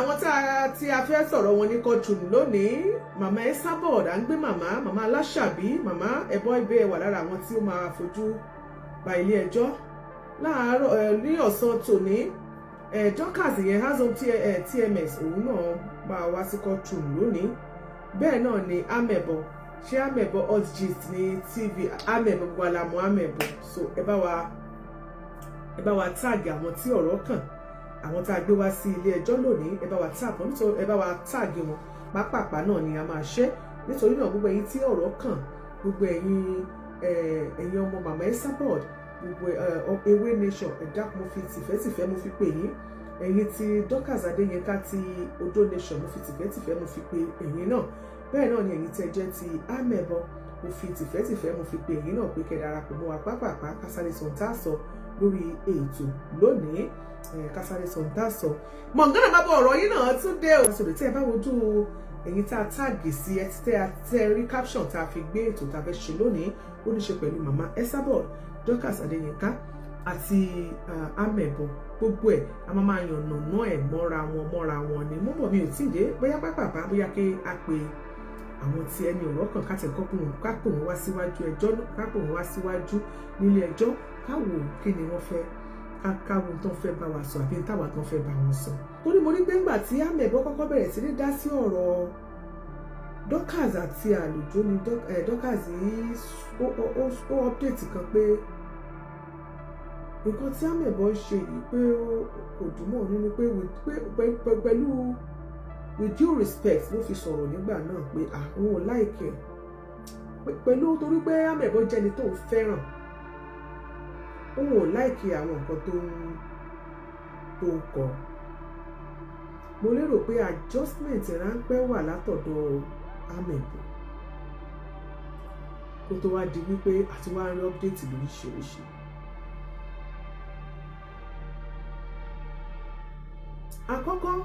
àwọn tí a fẹ́ sọ̀rọ̀ wọn ní courtroom lónìí, màmá Esabod, à ń gbé màmá Aláṣàbí, màmá ẹ̀bọ́ ibẹ̀ wà lára àwọn tí ó máa fojú ba ilé ẹjọ́ láàárọ̀ ní ọ̀sán tòní. Dorcas yẹn Hazom TMS òun náà máa wá sí courtroom lónìí. Bẹ́ẹ̀ náà ni Amebo, ṣé Amebo hot gist ní TV, Amebo gbogbo alamọ Amebo. So ẹ bá wa tag àwọn tí ọ̀rọ̀ kàn, àwọn tá a gbé wá sí ilé ẹjọ́ lónìí, ẹ bá wa tag wọn, nítorí ẹ bá wa tag wọn pápápá náà ni a máa ṣe. Nítorí náà gbogbo ẹ̀yin tí ọ̀rọ̀ kàn, gbogbo ẹ̀yin ọmọ màmá Esabod, gbogbo ewé nation, ẹ dákun mo fi tìfẹ́tìfẹ́ mo fi pè yín. Ẹ̀yin tí Dorcas Adéyínká ti Odo nation mo fi tìfẹ́tìfẹ́ mo fi pè ẹ̀yin náà. Bẹ́ẹ̀ náà ni ẹ̀yin tẹ́ jẹ́ ti Amebo, mo fi tìfẹ́tìfẹ́ mo fi pè ẹ̀yin náà pé kẹ́ darapọ̀ mọ́ wa pápápá kásáré sọ̀ǹtà sọ lórí ètò lónìí. Kásáré sọ̀ǹtà sọ mọ̀ngánà bá bọ̀ ọ̀rọ̀ yìí náà tún dé o. Sọ̀rọ̀ tí ẹ bá wojú ẹ̀yin tá a táàgì sí ẹ tẹ́ rí caption tá a fi gbé ètò tá a fẹ́ ṣe lónìí, ó ní ṣe pẹ̀lú màmá Esabod, Dorcas Adéyínká àti Amebo. Gbogbo ẹ̀ a máa yànnàná ẹ̀ mọ́ra wọn ni. Mo bọ̀ mi ò tí ì dé, bóyá pápápá bóyá kí a pe àwọn tí ẹni ọ̀rọ̀ kan kátẹ̀kọ́ kápò wọn wá síwájú ẹjọ́, kápò wọn wá síwájú nílé ẹjọ́, káwò kí ni wọ́n fẹ́ káwọn tó fẹ́ bá wa sọ àbí táwa tó fẹ́ bá wọn sọ. Torí mo rí pé ńgbà tí Amebo kọ́kọ́ bẹ̀rẹ̀ sí ní dá sí ọ̀rọ̀ Dorcas àti àlùjọ ni Dorcas yìí ó update kan pé nǹkan tí Amebo ṣe yìí pé kò dùn mọ́ nínú pé pẹ̀lú with due respect ló fi sọ̀rọ̀ nígbà náà pé àwọn ò láìkẹ́ pẹ̀lú torí pé Amebo jẹ́ni tó fẹ́ràn, òun ò láìkẹ́ àwọn nǹkan tó ń kọ. Mo lérò pé adjustment ráńpẹ́ wà látọ̀dọ̀ Amebo kó tó wá di wípé àti wá rí update lóríṣiríṣi. Àkọ́kọ́,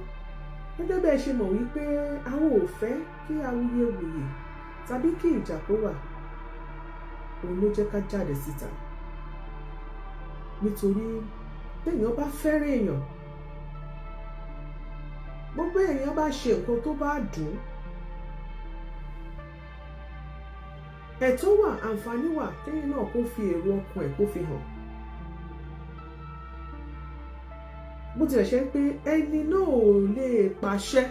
gẹ́gẹ́ bẹ́ẹ̀ ṣe mọ̀ wípé àwọn ò fẹ́ kí awuyewuye tàbí kí ìjà kó wà, òun ló jẹ́ ká jáde síta. Nítorí téèyàn bá fẹ́ràn èèyàn, gbogbo èèyàn bá ṣe nǹkan tó bá dùn, ẹ̀tọ́ wà, àǹfààní wà kéèyàn náà kó fi èrò ọkàn ẹ̀ kó fi hàn. Bó tilẹ̀ ṣe pé ẹni náà ò lè pàṣẹ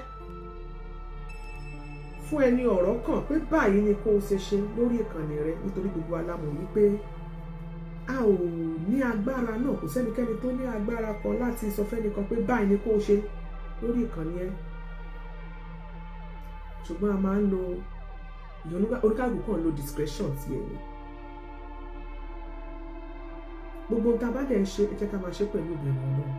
fún ẹni ọ̀rọ̀ kàn pé báyìí ni kó o ṣe ṣe lórí ìkànnì rẹ, nítorí gbogbo alámọ̀ wípé a ò ní agbára náà, kò sẹ́nikẹ́ni tó ní agbára kan láti sọ fẹ́nìkan pé báyìí ni kó o ṣe lórí ìkànnì ẹ. Ṣùgbọ́n a máa ń lo oníkàlùkù kan lo discretion ti ẹni. Gbogbo nǹkan bá dẹ̀ ń ṣe ẹ jẹ́ ká máa ṣe pẹ̀lú ìbẹ̀rù náà.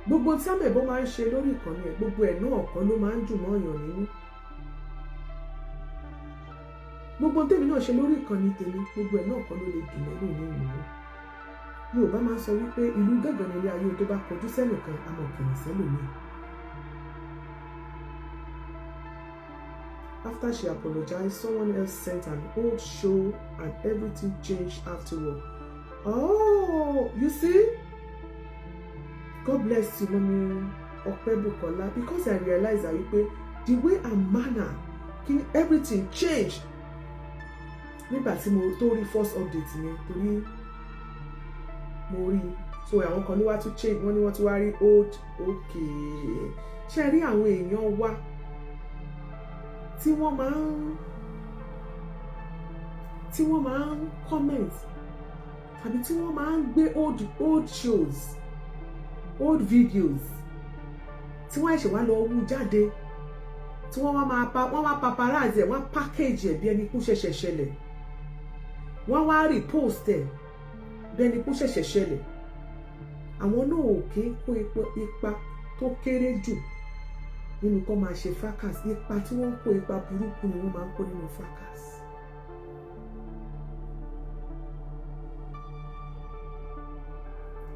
Gbogbo tí Amebo máa ń ṣe lórí ìkànnì ẹ̀, gbogbo ẹ̀ náà kan ló máa ń dùn mọ́ èèyàn nínú. Gbogbo tèmi náà ṣe lórí ìkànnì tèmi, gbogbo ẹ̀ náà kan ló lè dùn mẹ́lò nínú. Yorùbá máa ń sọ wípé ìlú gángan nílé ayé tó bá kọjú sẹ́nìkan a mọ̀ kìnnì sẹ́lòmíì. After she apologized, someone else sent an old show and everything changed afterward. Oh, you see? God bless you, Mommy Opebukola, because I realized that the way and manner, everything changed. Nígbà tí mo tó rí first update yẹn, torí mo rí, so àwọn kan ló wá tún change, wọ́n ní wọ́n tún wá rí old, okay. Ṣé rí àwọn èèyàn wa tí wọ́n máa ń comment tàbí tí wọ́n máa ń gbé old shows, old videos tí wọ́n ṣe wá lọ wú jáde, tí wọ́n wá paparazzi ẹ̀, wọ́n package ẹ̀ bí ẹni kú ṣẹ̀ṣẹ̀ ṣẹlẹ̀, wọ́n wá repost ẹ̀ bí ẹni kú ṣẹ̀ṣẹ̀ ṣẹlẹ̀. Àwọn náà ò kí ń kó ipa tó kéré jù nínú kó máa ṣe fracas. Ipa tí wọ́n kó, ipa burúkú ni wọ́n máa ń kó nínú fracas.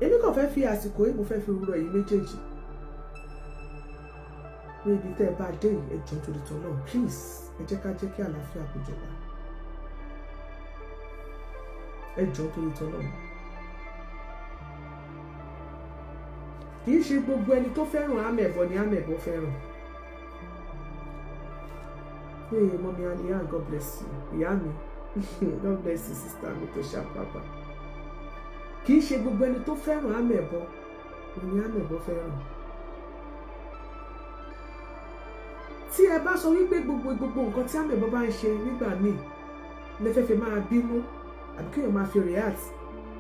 Èmi kàn fẹ́ fi àsìkò yìí, mo fẹ́ fi rọ èyí méjèèjì ní ibi tẹ́ ẹ bá dé yìí, ẹ jọ̀ọ́ torí t'Ọlọ́run, please ẹ jẹ́ ká jẹ́ kí àlàáfíà kó jọba. Ẹ jọ̀ọ́ torí t'Ọlọ́run. kì í ṣe gbogbo ẹni tó fẹ́ràn amẹ̀bọ ni amẹ̀bọ fẹ́ràn. Hey, Mommy Aliya, God bless you. Ìyá mi, God bless you, sister mi tó ṣàpàpà. Kì í ṣe gbogbo ẹni tó fẹ́ràn amẹ̀bọ ni amẹ̀bọ fẹ́ràn. Tí ẹ bá sọ wípé gbogbo nǹkan tí amẹ̀bọ bá ń ṣe nígbà míì lẹ́fẹ̀fẹ̀ máa bínú àbí kéèyàn máa fi react,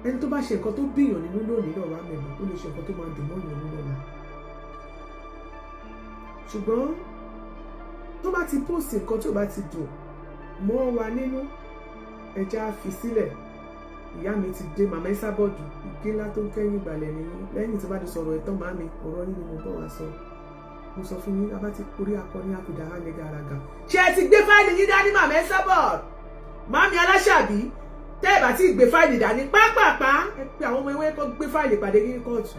ẹni tó bá ṣe nǹkan tó bíyàn nínú lónìí lọ́wọ́ amẹ̀bọ ó lè ṣe nǹkan tó máa dùn mọ́yàn nínú ọ̀la. Ṣùgbọ́n tó bá ti post nǹkan tí ò bá ti dùn mọ́ wa nínú, ẹja fi sílẹ̀. Ìyá mi ti dé, Màmá Esabod, igi ńlá tó ń kẹ́yìn ìgbàlẹ̀ nìyí. Lẹ́yìn tí bá ti sọ̀rọ̀ ẹ̀tàn màmí, ọ̀rọ̀ yìí ni mo bọ̀ wá sọ. Mo sọ fún yín, abá ti orí akọni àkùdà hálẹ̀ gàràgà. Ṣé ẹ ti gbé fáìlì yín dání, Màmá Esabod? Màmí Aláṣàbí, tẹ́ ẹ bá ti gbé fáìlì dání pápápá, ẹ pé àwọn ọmọ ewé kó gbé fáìlì pàdé yín kóòtù.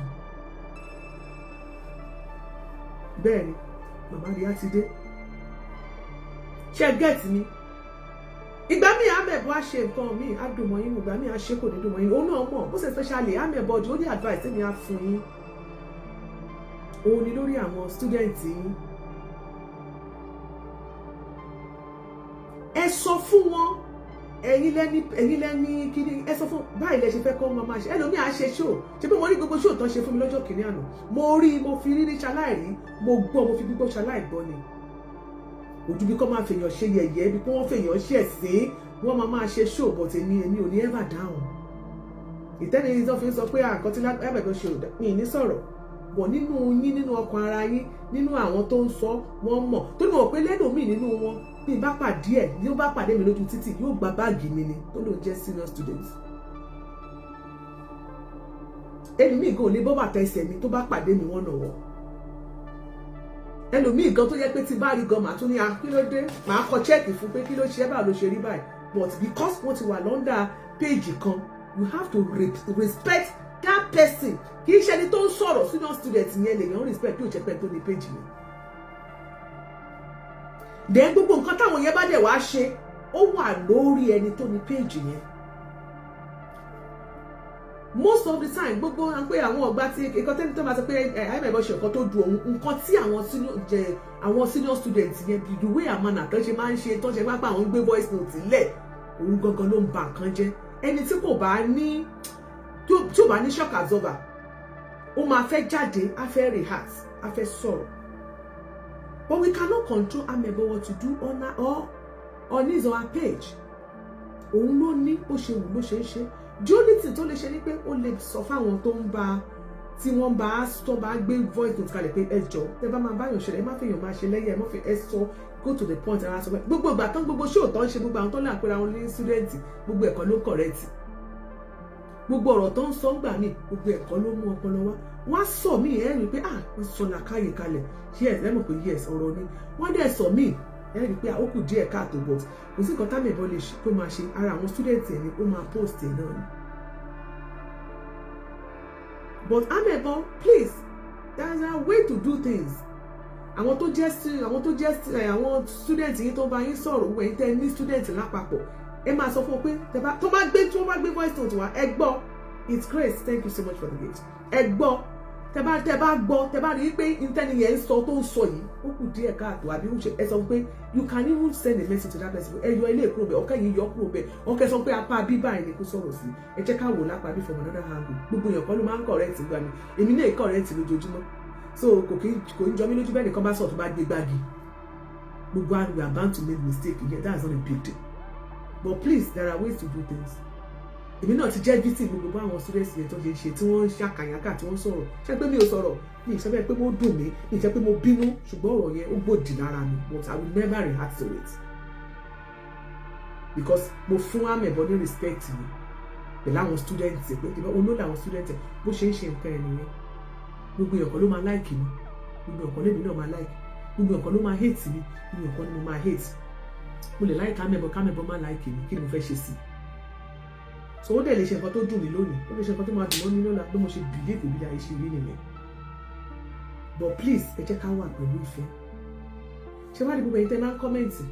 Bẹ́ẹ̀ ni, Màmá Ríà ti dé. Ṣé gẹ́ẹ̀tì mi? Ìgbà míì amẹ̀bọ á ṣe nǹkan míì á dùn mọ́ yín, ìgbà míì á ṣe kò ní dùn mọ́ yín. Òun náà mọ̀, most especially amẹ̀bọ the only advice tèmi á fún yín òun ni lórí àwọn student yín. Ẹ sọ fún wọn, ẹ̀yin lẹ́ni kíni, ẹ sọ fún báyìí lẹ ṣe fẹ́ kọ́ wọn máa ṣe. Ẹlòmíì á ṣe show, ṣe pé mo rí gbogbo show tán ṣe fún mi lọ́jọ́ kìíní àná. Mo rí, mo fi rírí ṣaláìrí, mo gbọ́, mo fi gbígbọ́ ṣaláìgbọ́ ni. Ojú bí kò máa fèèyàn ṣe yẹ̀yẹ́ bí kò wọ́n fèèyàn ṣe ẹ̀sìn, wọ́n máa ṣe show but èmi ò ní ever down. Ìtẹ́ni yìí tó fi ń sọ pé àkọ́ tí lábẹ́bẹ́ ṣe òdà mi ní sọ̀rọ̀ bọ̀ nínú yín, nínú ọkàn ara yín, nínú àwọn tó ń sọ wọ́n mọ̀ tó ní wọ́n pé lẹ́dọ̀mí nínú wọn bí bá pàdé ẹ̀ yóò bá pàdé mi lójú títì yóò gba báàgì mi ni tó ló jẹ́ senior student. Ẹlòmíì gan ò lè bọ́ bàtà ẹsẹ̀ mi tó bá pàdé mi wọ́n nọ̀wọ́. Ẹlòmíì gan tó yẹ pé tí bá rí gan màá tún ní kí ló dé, màá kọ chẹ́ẹ̀kì fún pé kí ló ṣe báwo ló ṣe rí báyìí, but because wọ́n ti wà lọ́ndà péèjì kan you have to respect that person. Kì í ṣe ẹni tó ń sọ̀rọ̀ senior student yẹn lèèyàn respect yóò jẹ́ pé tó ní péèjì mi. Then gbogbo nǹkan táwọn yẹn bá dẹ̀ wá ṣe ó wà lórí ẹni tó ní péèjì yẹn. Most of the time gbogbo à ń pé àwọn ọ̀gbá tí nǹkan tẹ́ni tó máa sọ pé àìmọ̀ ṣe nǹkan tó dùn òun, nǹkan tí àwọn senior students yẹn bí the way and manner tó ṣe máa ń ṣe tó ṣe pápá àwọn gbé voice note lẹ̀ òun gangan ló ń ba nǹkan jẹ́. Ẹni tí kò bá ní tí ò bá ní shock absorber ó máa fẹ́ jáde, á fẹ́ react, á fẹ́ sọ̀rọ̀. But we cannot control amẹ̀bọ what to do on his or her page. Òun ló ní ó ṣe wù ló ṣe é ṣe. The only thing tó lè ṣe ni pé ó lè sọ fáwọn tó ń bá tí wọ́n bá gbé voice note kalẹ̀ pé ẹ jọ tẹ bá máa báyọ̀ ṣẹlẹ̀ ẹ má fèèyàn máa ṣe lẹ́yìn ẹ má fi ẹ sọ go to the point ara sọ pé gbogbo ìgbà tán gbogbo show tán ṣe gbogbo àwọn tó lè àpẹẹrẹ àwọn ní student gbogbo ẹ̀kọ́ ló correct. Gbogbo ọ̀rọ̀ tó ń sọ gbà mí gbogbo ẹ̀kọ́ ló mú ọpọlọ wá. Wọ́n á sọ mí ẹ̀ rí pé wọ́n sọ làkàyè kalẹ̀ yes lẹ́mọ̀ pé yes ọ̀rọ̀ ni. Wọ́n dẹ̀ sọ mí ẹ̀ rí pé ó kù díẹ̀ káàtó but kò sí nǹkan támẹ̀bọ lè ṣe tó máa ṣe ara àwọn student ẹ̀ ni ó máa post ẹ̀ náà ni. But amẹ̀bọ please there is a way to do things. Àwọn tó jẹ́ àwọn student yìí tó bá yín sọ̀rọ̀ wẹ̀ tẹ́ ní student lápapọ̀ ẹ máa sọ fún ọ pé tó bá gbé voice note wá ẹ gbọ́ it's great thank you so much for the gift ẹ gbọ́ tẹ́ bá rí pé intern yẹn ń sọ tó ń sọ yìí ó kù díẹ̀ káàtó àbí ẹ sọ pé you can even send a message to that person ẹ yọ ilé kúrò bẹ́ẹ̀ ọkẹ́ yìí yọ kúrò bẹ́ẹ̀ ọkẹ́ sọ pé apá bíbá ẹ̀ ní kó sọ̀rọ̀ sí ẹ jẹ́ ká wò lápá bí from another angle gbogbo èèyàn kan ló máa ń correct gbà mí èmi náà correct lójoojúmọ́ so kò ń jọ mí lójú bẹ́ẹ̀ nìkan bá sọ̀ tó bá gbé gbági gbogbo we are bound to make mistake again that's not a big deal. But please, there are ways to do things. Èmi náà ti jẹ́ victim gbogbo àwọn students yẹn tó ṣe ṣe tí wọ́n ń ṣàkàyàkà tí wọ́n ń sọ̀rọ̀. Ṣé pé mi ò sọ̀rọ̀? Mi ìṣe bẹ́ẹ̀ pé mo dùn mí, mi ìṣe pé mo bínú, ṣùgbọ́n ọ̀rọ̀ yẹn ó gbòdì lára mi. But I will never react to it. Because mo fún amẹ̀bọ ní respect mi. Pẹ̀lú àwọn students pé olóòlù àwọn students bó ṣe ń ṣe nǹkan ẹ̀ nìyẹn. Gbogbo èèyàn kan ló máa like mi. Gbogbo èèyàn kan lèmi náà máa like. Gbogbo èèyàn kan ló máa hate mi. Gbogbo èèyàn kan ni mo máa hate. Mo lè láì kámẹ́bọ má láìkì mi kí ni mo fẹ́ ṣe sí. So ó dẹ̀ lè ṣe nǹkan tó dùn mí lónìí ó lè ṣe nǹkan tó máa dùn mọ́ mi lọ́la bí mo ṣe believe bí ayé ṣe rí nìyẹn. But please ẹ jẹ́ ká wà pẹ̀lú ìfẹ́. Ṣé wá ní gbogbo ẹ̀yin tẹ́ máa ń kọ́mẹ̀ntì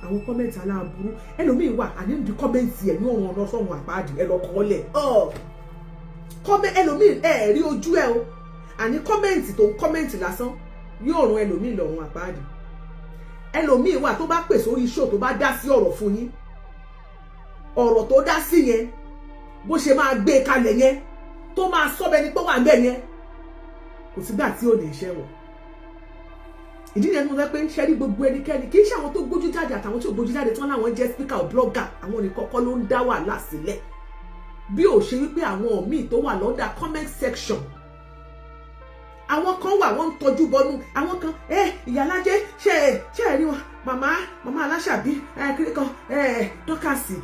àwọn kọ́mẹ̀ntì aláàbúrú ẹlòmíì wà àní ní kọ́mẹ̀ntì ẹ̀ ní òun ọ̀nà sọ̀run àpáàdì ẹ lọ kọ́lẹ̀ kọ́mẹ̀ ẹlòmíì ẹ̀ rí ojú ẹ o àní kọ́mẹ̀ntì tó ń kọ́mẹ̀ntì lásán yóò ràn ẹlòmíì lọ́rùn àpáàdì. Ẹlòmíì wà tó bá pè sórí show tó bá dá sí ọ̀rọ̀ fún yín, ọ̀rọ̀ tó dá sí yẹn bó ṣe máa gbé kalẹ̀ yẹn tó máa sọ bẹni pé wà ń bẹ̀ yẹn kò sígbà tí ò ní iṣẹ́ wọ̀. Ìdí nìyẹn tí mo fẹ́ pé ṣe rí gbogbo ẹnikẹ́ni kì í ṣe àwọn tó gbójú jáde àtàwọn tí ò gbójú jáde tí wọ́n láwọn jẹ́ speaker or blogger, àwọn oníkọ́kọ́ ló ń dá wàhálà sílẹ̀ bí ò ṣe wípé àwọn míì tó wà lọ́dà comment section àwọn kan wà wọ́n ń tọ́jú bọnú àwọn kan Iyalaje ṣe rí wọn màmá Aláṣàbí kíní kan dọ́kàsì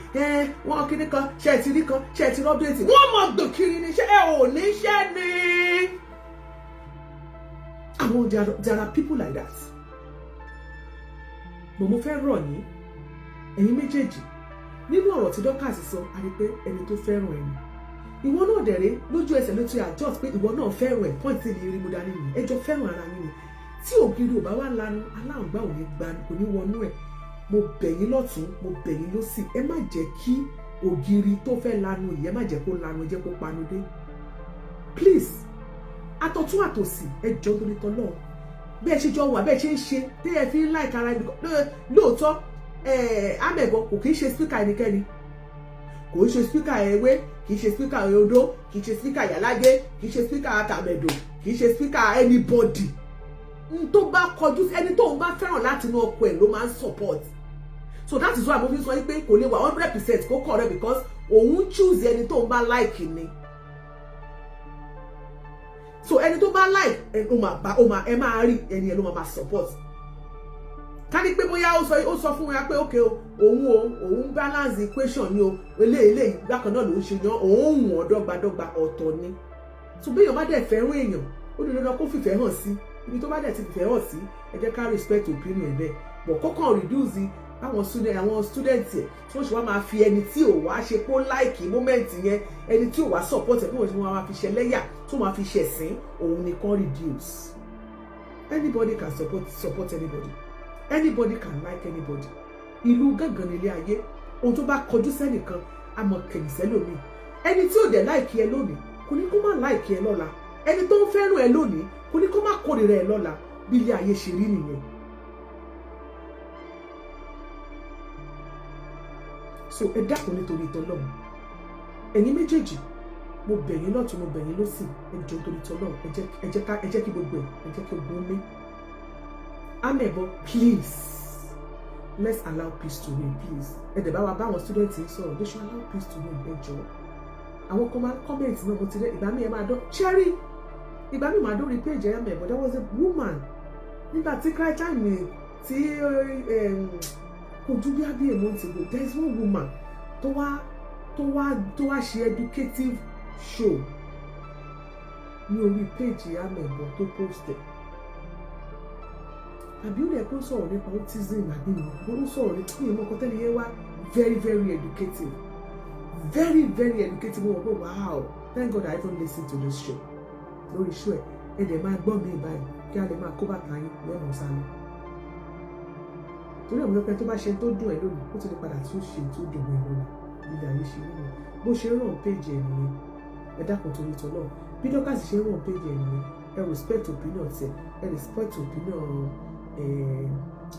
wọn kíní kan ṣe ti rí kan ṣe ti rọ́bìlẹ̀tì wọ́n mọ̀ gbòkiri ni ṣe ò ní ṣẹ́ ni. Àwọn there are people like that. Mo fẹ́ rọ̀ yín ẹ̀yin méjèèjì nínú ọ̀rọ̀ tí dọ́kàsì sọ a rí pé ẹni tó fẹ́ràn ẹni ìwọ náà dẹ̀rẹ́ lójú ẹsẹ̀ ló ti adjust pé ìwọ náà fẹ́ràn ẹ̀ point ní rí mo dání ni ẹjọ́ fẹ́ràn ara yín ni tí ògiri ò bá wà lanu aláǹgbá ò ní wọnú ẹ̀. Mo bẹ̀ yín lọ́tún mo bẹ̀ yín lósì ẹ má jẹ́ kí ògiri tó fẹ́ lanu yìí ẹ má jẹ́ kó lanu jẹ́ kó panu dé please. Àtọ̀tún àtòsì ẹ jọ̀ọ́ torí tọ́lọ́ bẹ́ẹ̀ ṣe jọ wà bẹ́ẹ̀ ṣe ń ṣe tẹ́ ẹ fi ń láìka ara ẹni lóòótọ́ amẹ̀bọ kò kì í ṣe speaker ẹnikẹ́ni kò í ṣe speaker ewé kì í ṣe speaker odó kì í ṣe speaker Iyalaje kì í ṣe speaker àtàmẹ̀dò kì í ṣe speaker anybody. Tó bá kọjú ẹni tó ń bá fẹ́ràn láti inú ọkọ ẹ̀ ló máa ń support. So that is why mo fi sọ pé kò lè wà 100% kó correct because òun choose ẹni tó ń bá like ni. So ẹni tó bá like ẹ máa rí ẹni ẹ ló máa support. Ká ní pé bóyá ó sọ fún wa pé okay òun balance equation ni o eléyìí bákan náà ló ń ṣe yan òun wọ̀n dọ́gbadọ́gba ọ̀tọ̀ ni. So bí èèyàn bá dẹ̀ fẹ́ràn èèyàn ó ní dandan kó fìfẹ́ hàn sí ibi tó bá dẹ̀ ti fìfẹ́ hàn sí ẹ jẹ́ ká respect opinion ẹ̀ bẹ́ẹ̀ but kọ́kàn reduce àwọn student ẹ̀ tí wọ́n ṣe wá máa fi ẹni tí ò wá ṣe kó like moment yẹn ẹni tí ò wá support ẹ̀ bí wọ́n ṣe máa fi ṣẹlẹ́yà tó máa fi ṣẹ̀sín òun nìkan reduce. Anybody can support anybody can like anybody. Ìlú gángan nílé ayé ohun tó bá kọjú sẹ́nìkan àmọ́ kẹ̀yìn sẹ́lòmíì ẹni tí ò dẹ̀ láìkí ẹ lónìí kò ní kó má láìkí ẹ lọ́la ẹni tó ń fẹ́ràn ẹ lónìí kò ní kó má kórìíra ẹ lọ́la bí ilé ayé ṣe rí nìyẹn. So ẹ dákun nítorí tọlọ́run ẹ̀yin méjèèjì mo bẹ̀ yín lọ́tún mo bẹ̀ yín lósì ẹ jọ̀ọ́ torí tọlọ́run ẹ jẹ́ kí gbogbo ẹ̀ ẹ jẹ́ kí gbogbo mi. Amebo, please, let's allow peace to reign, please. Ẹ dẹ̀ bá wa bá àwọn students yìí sọ̀rọ̀, they should allow peace to reign, ẹ jọ̀ọ́. Àwọn kan máa comment náà mo ti rẹ̀ ìgbà mi ẹ máa dán cherry ìgbà mi máa dórí page ẹ̀ Amebo, there was a woman nígbà tí cry time tí kò ju bí abí èmo ti go there is one woman tó wá ṣe educative show ní orí page Amebo tó post ẹ̀. Àbí ó lè kó sọ̀rọ̀ nípa autism àbí ìwọ̀n ó sọ̀rọ̀ nípa ìmọ̀ kan tẹ́lẹ̀ yẹn wá very educative wọ́n wọ́n wow thank God I even listen to this show lórí show ẹ̀ dẹ̀ máa gbọ́ mi báyìí kí a lè máa kó bàtà yín lẹ́wọ̀n sálọ. Torí àwọn ọ̀pẹ tó bá ṣe tó dùn ẹ̀ lónìí ó ti lè padà tó ṣe tó dùn ẹ̀ lónìí ilé ayé ṣe rí wọn bó ṣe ràn péjì ẹ̀ nìyẹn ẹ dákun torí tọ́lọ́ bí dọ́kàsì ṣe ràn péjì ẹ̀ nìyẹn ẹ respect opinion tiẹ̀ ẹ respect opinion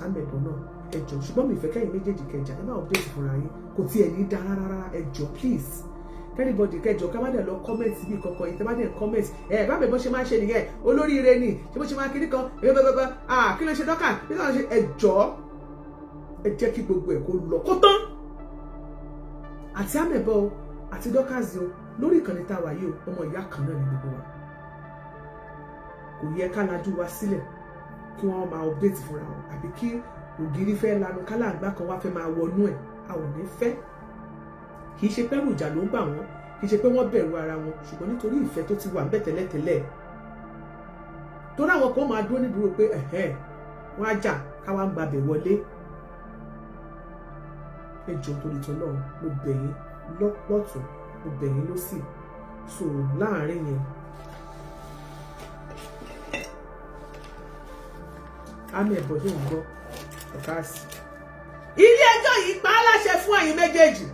Amebo náà ẹ jọ̀ọ́ ṣùgbọ́n mi ìfẹ́ kẹ́yìn méjèèjì kẹjà ẹ má update fúnra yín kò tiẹ̀ ní dá rárá ẹ jọ̀ọ́ please anybody kẹjọ ká má dẹ̀ lọ comment síbi kankan yìí tẹ́ bá dẹ̀ comment bá mi bọ́ ṣe máa ṣe nìyẹn olóríire ni ṣé bó ṣe máa kíní kan bẹ́ẹ̀ kí ló ṣe dọ́kà bí wọ́n ṣe ẹ jọ̀ọ́ ẹ jẹ́ kí gbogbo ẹ̀ kó lọ kó tán àti Amebo àti dọ́kàsì o lórí ìkànnì tá a wà yìí o ọmọ ìyá kan náà ní gbogbo wa kò yẹ ká lajú wa sílẹ̀ kí wọ́n máa update fúnra wọn àbí kí ògiri fẹ́ lanu kálàǹgbá kan wá fẹ́ máa wọnú ẹ̀ àwọn ò ní fẹ́ kì í ṣe pẹ́rù ìjà ló ń bà wọ́n kì í ṣe pé wọ́n bẹ̀rù ara wọn ṣùgbọ́n nítorí ìfẹ́ tó ti wà ń bẹ̀ tẹ́lẹ̀tẹ́lẹ̀ torí àwọn kan máa dúró nídúró pé wọ́n á jà káwá ń gbabẹ̀ wọlé ẹ jọ̀ọ́ torí tọ́lọ́run mo bẹ̀ yín lọ́tún mo bẹ̀ yín lósì so láàárín yẹn Amebo tó ń gbọ́ ọ̀ká sí. Ilé ẹjọ́ yìí pa á láṣẹ fún ẹ̀yin méjèèjì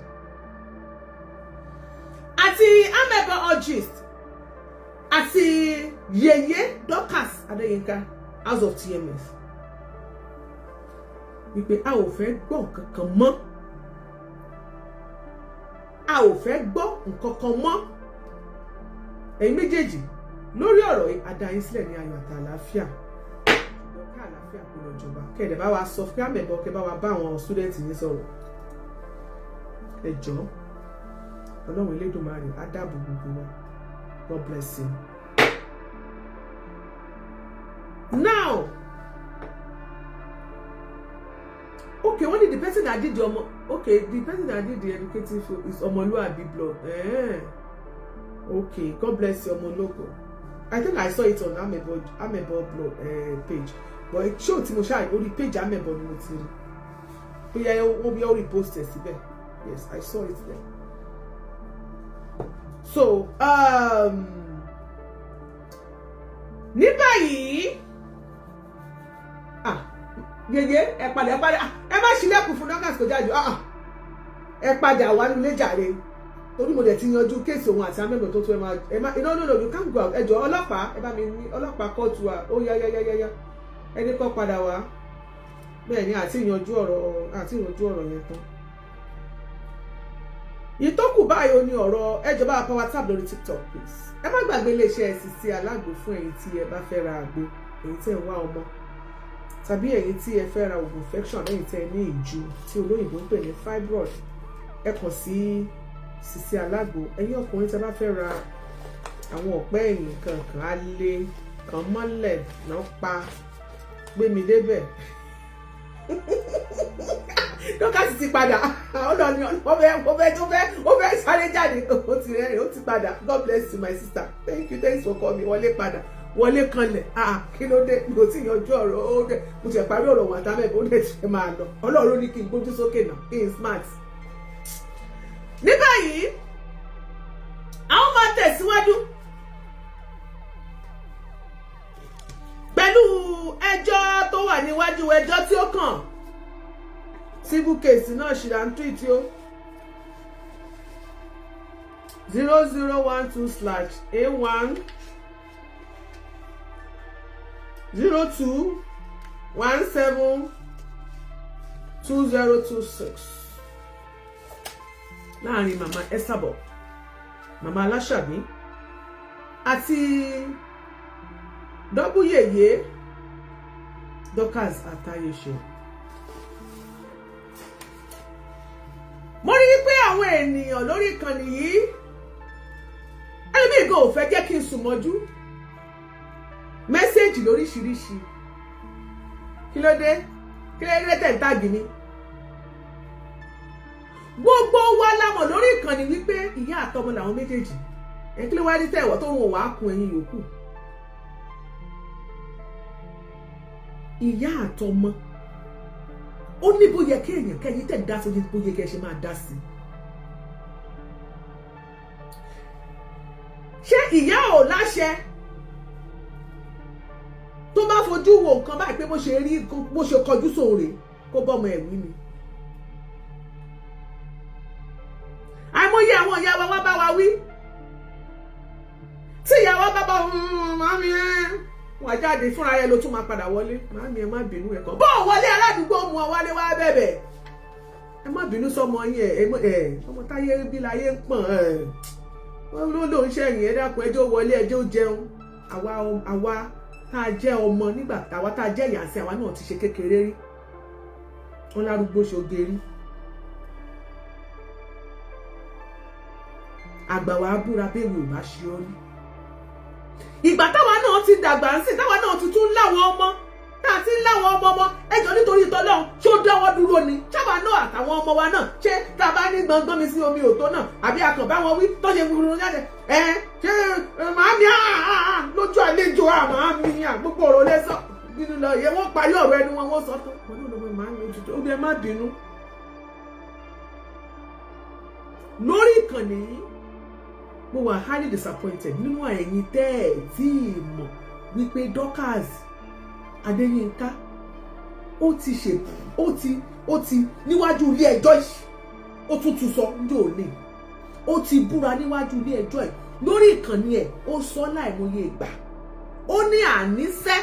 àti Amebo urgist àti Yeye Dorcas Adéyínká House of TMS wípé a ò fẹ́ gbọ́ nǹkan mọ́, a ò fẹ́ gbọ́ nǹkan mọ́. Ẹ̀yin méjèèjì lórí ọ̀rọ̀ yìí a dá yín sílẹ̀ ní ayọ̀ àti àlàáfíà, ṣùgbọ́n ká àlàáfíà kó lọ jọba kẹ́ẹ̀dẹ̀ bá wa sọ fún àmẹ̀bọ̀ kẹ́ bá wa bá àwọn student yín sọ̀rọ̀. Ẹ jọ̀ọ́ Ọlọ́run Elédùmarè á dáàbò gbogbo wa. God bless you. Now, okay, only the person that did the the person that did the educative field is Omoluabi blog. Okay, God bless you, Omologo. I think I saw it on Amebo blog page, but it showed Timosha only page Amebo Nimotiri. But yeah, we already posted it. Yes, I saw it there. So, Nipa yìí, Yeye, ẹ má ṣílẹ̀kùn fún Dorcas kò jáde, ẹ padà wá nílé jàre. Torí mo dẹ̀ ti yanjú kéèsì òun àti amẹ́gbẹ̀ tó ẹ má, no, you can't go out. Ẹ jọ̀ọ́ ọlọ́pàá, ẹ bá mi ní ọlọ́pàá kóòtù wa, ó yá. Ẹni kọ́ padà wá. Bẹ́ẹ̀ ni àti ìyanjú ọ̀rọ̀ yẹn tán. Ìtókù báyìí ó ní ọ̀rọ̀ ẹjọba power tab lórí TikTok please. Ẹ má gbàgbé iléeṣẹ́ SCC alágbo fún ẹ̀yin tí ẹ bá fẹ́ ra àgbo, ẹ̀yin tí ẹ wá ọmọ, tàbí ẹ̀yin tí ẹ fẹ́ ra oògùn infection lẹ́yìn tí ẹ ní ìju tí olóyìnbó ń pè ní fibroid. Ẹ kàn sí SCC alágbo. Ẹ̀yin ọkùnrin tí ẹ bá fẹ́ ra àwọn ọ̀pẹ́ ẹ̀yìn kankan á lé kan mọ́lẹ̀ náà pa gbé mi débẹ̀. Dorcas ti padà Ọlọ́ni ó fẹ́ sáré jáde ó ti rẹ́rìn ó ti padà. God bless you my sister, thanks for coming. Wọlé padà wọlé kanlẹ̀ kí ló dé mo ti yanjú ọ̀rọ̀ ó dé mo ti parí ọ̀rọ̀ wọn àtàmẹ́ ó dẹ̀ ti fẹ́ máa lọ. Ọlọ́run ní kí n gbójú sókè náà kí n smart. Ní báyìí àwọn máa tẹ̀síwájú pẹ̀lú ẹjọ́ tó wà níwájú ẹjọ́ tí ó kàn. Civil case náà ṣì là ń treat yo 0012/A1 02172026 láàrin màmá Esabod, màmá Aláṣàbí àti Yeye Dorcas Àtayéṣe. Mo rí pé àwọn ènìyàn lórí ìkànnì yìí ẹlòmíì gan ò fẹ́ jẹ́ kí n sùn mọ́jú. Mẹ́sẹ̀jì lóríṣiríṣi. Kí ló dé? Kí ló dé tẹ̀ ń tàgì ni? Gbogbo wa la mọ̀ lórí ìkànnì wípé ìyá àtọmọ làwọn méjèèjì. Kí ló wá dé tẹ̀wọ̀ tó wọn wàá kun ẹ̀yin yòókù? Ìyá àtọmọ. Ó ní bóyá kéèyàn kẹ́yìn tẹ̀ dá sí bóyá kẹ́ ṣe máa dá sí. Ṣé ìyá ò láṣẹ tó bá fojú wo nǹkan báyìí pé bó ṣe kọjú sóore kó bọ́mọ ẹ̀wí ni? Àìmọye àwọn ìyá wa bá wa wí tí ìyá wa bá màmí wọ́n jáde fúnra ẹ ló tún máa padà wọlé. Màámi ẹ má bínú ẹ̀kọ́ bọ́ wọlé aládùúgbò mú ọ wálé wá bẹ̀bẹ̀. Ẹ má bínú sọmọ yín ọmọ táyé bí láyé ń pọ̀n wọ́n ló ń ṣẹ̀yìn ẹ dákun ẹjọ́ wọlé ẹjọ́ jẹun. Àwa tá a jẹ́ ọmọ nígbà táwa tá a jẹ́ ìyá sí àwa náà ti ṣe kékeré rí. Wọ́n lárúgbó ṣoge rí. Àgbà wa búra bẹ́ẹ̀ ò bá ṣe ọ́ rí. Ìgbà táwa náà ti dàgbà ń sìn táwa náà ti tún láwọn ọmọ tá a ti ń láwọn ọmọ ẹjọ́ nítorí ìtọ́lọ́run ṣó dáwọ́ dúró ni ṣáwa náà àtàwọn ọmọ wa náà ṣé tá a bá ní gbọ̀ngbọ̀n mi sí omi òtó náà àbí akàn bá wọn wí tó ṣe gbúgbúrú jáde ṣé màámi lójú àlejò màámi gbogbo ọ̀rọ̀ lẹ́sọ̀ nínú lọ yẹ wọ́n parí ọ̀rọ̀ ẹnu wọn sọ tó wọn náà lọ́wọ́ màámi ojútó ó bí ẹ má bínú. Lórí ìkànnì yìí mo wà highly disappointed nínú ẹ̀yin tẹ́ ẹ̀ tí ì mọ̀ wípé Dorcas Adéyínká ó ti níwájú ilé ẹjọ́ yìí ó tún sọ ní òní ó ti búra níwájú ilé ẹjọ́ yìí lórí ìkànnì ẹ̀ ó sọ láìmọye ìgbà ó ní àníṣẹ́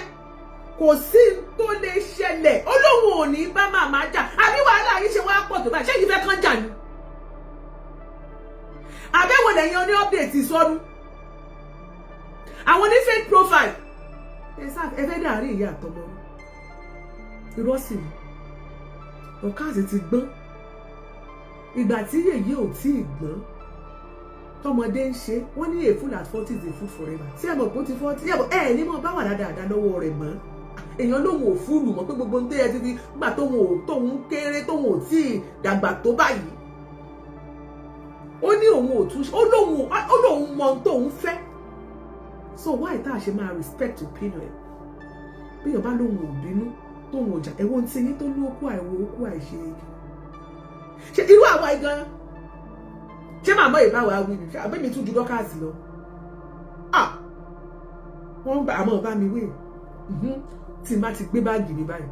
kò sí tó lè ṣẹlẹ̀ ó lóun ò ní bá màmá jà àbí wàhálà yìí ṣe wá pọ̀ tó báyìí ṣé yìí fẹ́ kán jà ni àbẹ̀wò lẹ́yìn oní update sọ́dún àwọn ní fake profile ẹ fẹ́ dàrí ìyá àtọmọ irọ́ sì ni ọ̀káàsì ti gbọ́n ìgbà tí yèyé ò tí ì gbọ́n tọmọdé ń ṣe wọ́n ní a fool at 40 is a fool forever tí ẹ mọ̀ pé ó ti 40 ẹ ní mọ̀ bá wà dáadáa lọ́wọ́ rẹ̀ mọ́ èèyàn lòun ò fúlù mọ́ pé gbogbo ní tẹ́yẹ ti fi gbà tóun kéré tóun ò tí ì dàgbà tó báyìí ó ní òun ò tún ó lóun mọ ohun tóun fẹ́ so why tá a ṣe máa respect opinion ẹ̀ bí èèyàn bá lóun ò bínú tóun ò jà ẹ̀wọ̀n tí yín tó ní okú àìwo okú àìṣe ṣe irú àwa gan ṣé màmá ìbáwá wí ni àbẹ́mi tún ju dọ́kàsì lọ wọ́n gbà àmọ́ bá mi wé tí n bá ti gbé báàgì mi báyìí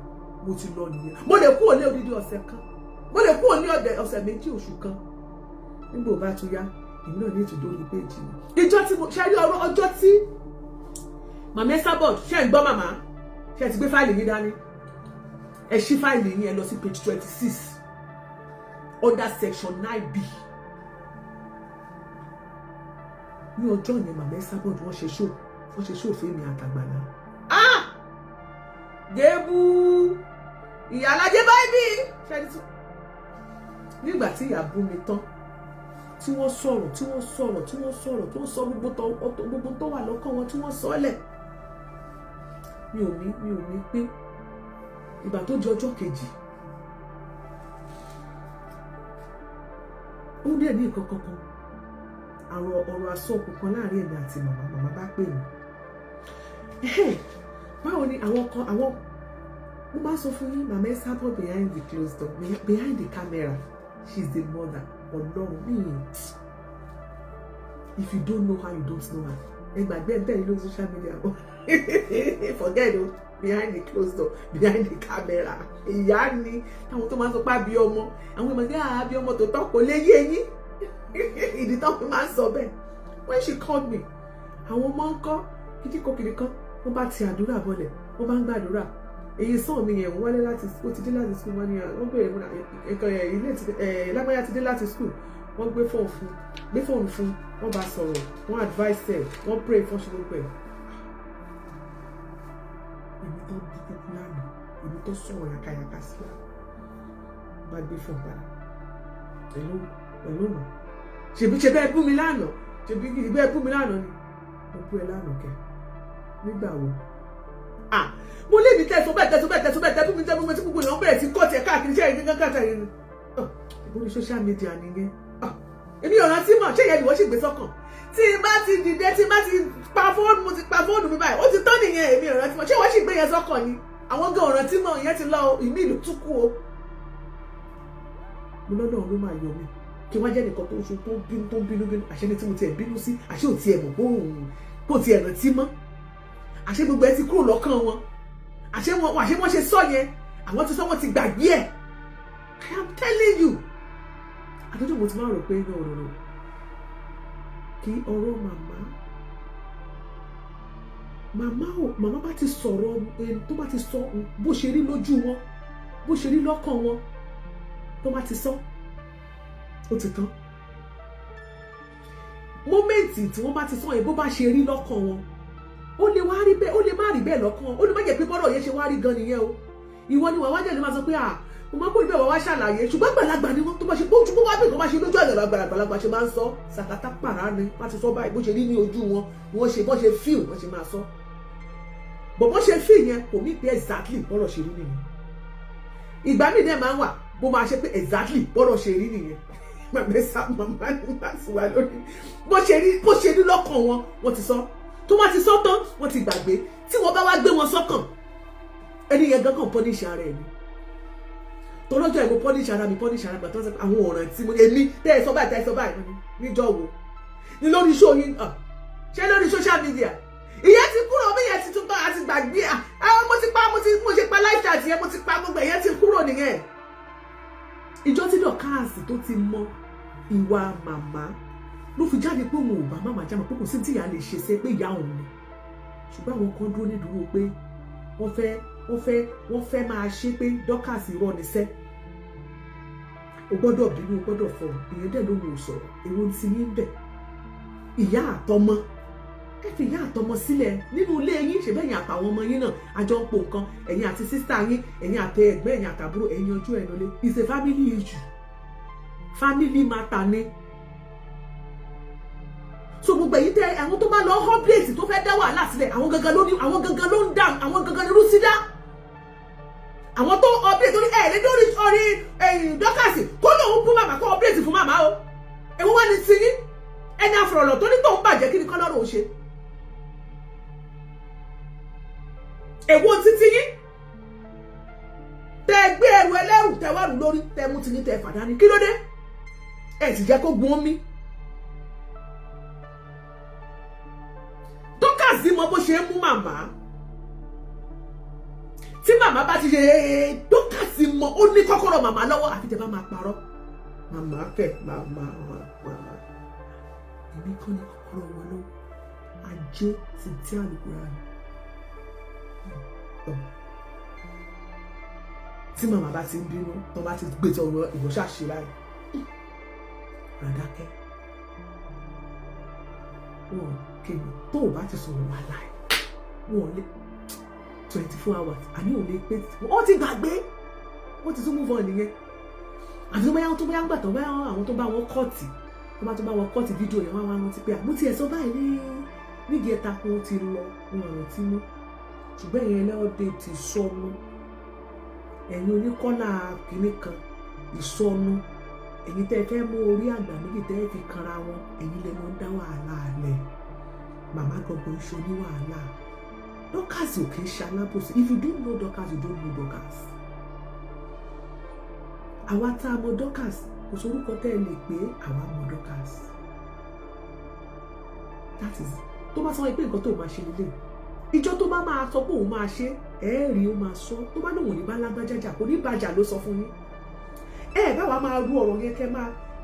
mo ti lọ nìyẹn mo lè kúrò ní odidi ọ̀sẹ̀ kan mo lè kúrò ní ọ̀sẹ̀ méjì oṣù kan nígbà ó bá tún yá èmi náà ní ètò lórí péjì mi ìjọ tí mo ṣe rí ọjọ́ tí màmá Esabod ṣe ń gbọ́ màmá ṣe ti gbé fáìlì yín dání ẹ ṣí fáìlì yín ẹ lọ sí page 26 under section 9B ní ọjọ́ yẹn màmá Esabod wọ́n ṣe ṣó fèmí àtàgbàlá Gbogbo Iyalaje báyìí nígbà tí ìyá bú mi tán tí wọ́n sọ gbogbo tó wà lọ́kàn wọn tí wọ́n sọ́lẹ̀ mi ò ní pé ìgbà tó di ọjọ́ kejì ó dẹ̀ ní nǹkan kankan ọ̀rọ̀ àsọkù kan láàrin èmi àti màmá bá pè mí báwo ni àwọn mo máa sọ fún yín màmá Esabod behind the closed door behind the camera she's the mother Ọlọ́run mi if you don't know her you don't know her ẹ gbàgbé ẹ bẹ́ẹ̀ ni lórí social media forget it behind the closed door behind the camera ìyá ni táwọn tó máa ń sọ pé àbí ọmọ àwọn èèyàn gbé àbí ọmọ tó tọ́ kò lè yé yín ìdí tó fi máa ń sọ bẹ́ẹ̀ when she called me àwọn ọmọ ń kọ́ kíkíkókiri kan wọ́n bá ti àdúrà bọ̀lẹ̀ wọ́n bá ń gbàdúrà èyí sàn mi yẹn wọlé láti school ti dé láti school wọ́n ní wọ́n béèrè fún nǹkan ilé lágbáyà ti dé láti school wọ́n gbé fóònù fún wọ́n bá sọ̀rọ̀ wọ́n advice ẹ̀ wọ́n pray fún ṣe gbogbo ẹ̀ èmi tó bí kúkú lánàá èmi tó sọ̀rọ̀ yàkàyàkà sí wa bá gbé fóònù padà ẹ̀lú mọ̀ ṣèbí ṣe bẹ́ẹ̀ bú mi lánàá ṣèbí bẹ́ẹ̀ bú mi lánàá ni mo bú ẹ lánàá kẹ nígbà wo mo lé mi tẹ̀sán bẹ́ẹ̀ tẹ́bú mi tí gbogbo èèyàn bẹ̀rẹ̀ sí kọ́ọ̀tì ẹ̀ káàkiri iṣẹ́ ìdí káàkiri ni ìbúrí social media nìyẹn èmi ọ̀ràn tí mọ̀ ṣé ìyẹn ni wọ́n sì gbé sọ́kàn tí bá ti dìde tí bá ti pa fóònù mi báyìí ó ti tán nìyẹn èmi ọ̀ràn tí mọ̀ ṣé wọ́n sì gbé yẹn sọ́kàn ni àwọn gan ọ̀ràn tí mọ̀ ìyẹn ti lọ ìmí ìlú tún kú o mo lọ́nà ló máa yọ mi kí wọ́n jẹ́ nìkan tó ń bínú àṣẹ ni tí mo tiẹ̀ bínú sí àṣẹ ò tiẹ̀ mọ̀ bó tiẹ̀ rántí mọ́ àṣẹ gbogbo ẹ ti kúrò lọ́kàn wọn àṣẹ wọ́n ṣe sọ yẹn àwọn ti sọ wọ́n ti gbàgbé ẹ̀ I am telling you àtọ́jú mo ti máa rò pé iná ọ̀rọ̀ kí ọ̀rọ̀ màmá bá ti sọ̀rọ̀ tó bá ti sọ bó ṣe rí lójú wọn bó ṣe rí lọ́kàn wọn tó bá ti sọ ó ti tán mọ́mẹ́ǹtì tí wọ́n bá ti sọ yẹn bó bá ṣe rí lọ́kàn wọn ó lè wá rí bẹ́ẹ̀ ó lè má rí bẹ́ẹ̀ lọ́kàn ó lè má jẹ́ pé bọ́rọ̀ yẹn ṣe wá rí gan nìyẹn o ìwọ ni wàá wá jẹ́ ní máa sọ pé mo máa kó ibẹ̀ wá ṣàlàyé ṣùgbọ́n àgbàlagbà ni wọ́n tó bá ṣe bó ojú wá bí nǹkan bá ṣe lójú àgbàlagbà ṣe máa ń sọ sàkátà pàrà ni wọ́n ti sọ báyìí bó ṣe rí ní ojú wọn wọ́n ṣe bọ́ ṣe fíìl wọ́n ṣe máa sọ bọ̀ bọ́ ṣe fíìl yẹn kò ní pé exactly bọ́rọ̀ ṣe rí nìyẹn ìgbà míì náà máa ń wà bó máa ṣe pé exactly bọ́rọ̀ ṣe rí nìyẹn màmá ní máa sì wá lórí bó ṣe rí lọ́kàn wọn wọ́n ti sọ tó wọ́n ti sọ tán wọ́n ti gbàgbé tí wọ́n bá wá gbé wọn sọ́kàn ẹni yẹn gángan pọ́níṣì ara ẹ̀ ni tọ́lọ́jọ́ ẹ̀ mo pọ́níṣì ara mi gbàtọ́ àwọn ọ̀ràn tí mo èmi tẹ́ ẹ sọ báyìí níjọ́ wo ni lórí show yín ṣé lórí social media ìyẹn ti kúrò bí ìyẹn ti tún bá àti gbàgbé mo ṣe pa live chat yẹn mo ti pa gbogbo ìyẹn ti kúrò nìyẹn ìjọ tí dọ̀káàsì tó ti mọ ìwà màmá ló fi jáde pé òun ò bá màmá jámọ̀ pé kò sí tí ìyá lè ṣe sí pé ìyá òun ni ṣùgbọ́n àwọn kan dúró nídúró pé wọ́n fẹ́ máa ṣe pé Dorcas irọ́ níṣẹ́ o gbọ́dọ̀ bínú o gbọ́dọ̀ fọ̀rọ̀ ìyẹn dẹ̀ ló ń sọ̀rọ̀ èwo ti yín bẹ̀ ìyá àtọmọ ẹ fi ìyá àtọmọ sílẹ̀ nínú ilé yín ṣe bẹ́ẹ̀ yín àtàwọn ọmọ yín náà àjọ ń po nǹkan ẹ̀yin àti sísá yín ẹ̀yin àti ẹ̀gbẹ́ ẹ̀yin àtàbúrò ẹ̀yin ojú ẹ̀ lọlé it's a family issue family matter ni so gbogbo èyí tẹ àwọn tó bá lọ update tó fẹ́ dá wàhálà sílẹ̀ àwọn gangan ló ń dá àwọn gangan ní rúsídá àwọn tó update lórí ẹ̀ lórí Dorcas kó lóun bú màmá kó update fún màmá o èwo wá ní ti yín ẹni àfọ̀rọ̀lọ̀ tó ní tóun bàjẹ́ kí ni kọ́ lọ́rọ̀ ò ṣe èwo títí yín tẹ gbé ẹrù ẹlẹ́rù tẹ wà lù lórí tẹ mú ti ní tẹ fàdání kí ló dé ẹ ti jẹ́ kó gun omi Dorcas mọ bó ṣe ń mú màmá tí màmá bá ti ṣe Dorcas mọ ó ní kọ́kọ́rọ́ màmá lọ́wọ́ àfi tẹ bá máa parọ́ màmá kẹ màmá èmi kọ́ ní kọ́kọ́rọ́ wọn lọ́wọ́ ajé ti tí àlùkùrá rẹ̀ tí màmá bá ti ń bínú tó bá ti gbé tọwọ́ ìwọ́ṣà ṣe láì ràdákẹ́ wọn kéwì tó o bá ti sọ̀rọ̀ wà láì wọn lé 24 hours àní ò lè pé wọ́n ti gbàgbé wọ́n ti tún move on nìyẹn àti tó bá ń gbà tó bá àwọn tó bá wọn kọ́ọ̀tì fídíò yẹn wọ́n wá rántí pé àmú tiẹ̀ sọ báyìí nídìí ẹ̀ta kó ti lọ wọn rántí mú ṣùgbọ́n ìyẹn lọ́dẹ ti sọnù ẹ̀yin oníkọ́là kìíní kan ìsọnù ẹ̀yin tẹ́ fẹ́ mú orí àgbà méjì tẹ́ fi kanra wọn ẹ̀yin lè mọ́ dá wàhálà alẹ́ màmá gbogbo iṣu ní wàhálà Dorcas ò kì í ṣalábòsí if you don't know Dorcas you don't know Dorcas àwa tá a mọ Dorcas kò sórúkọ tẹ́ ẹ lè pé àwa mọ Dorcas that is tó bá sọ pé nǹkan tó máa ṣe nílé ìjọ tó bá máa sọ pé òun máa ṣe ẹ̀ẹ́rì ó máa sọ tó bá lóun ò ní bá lágbájájà kò ní bàjà ló sọ fún yín báwa máa rú ọ̀rọ̀ yẹn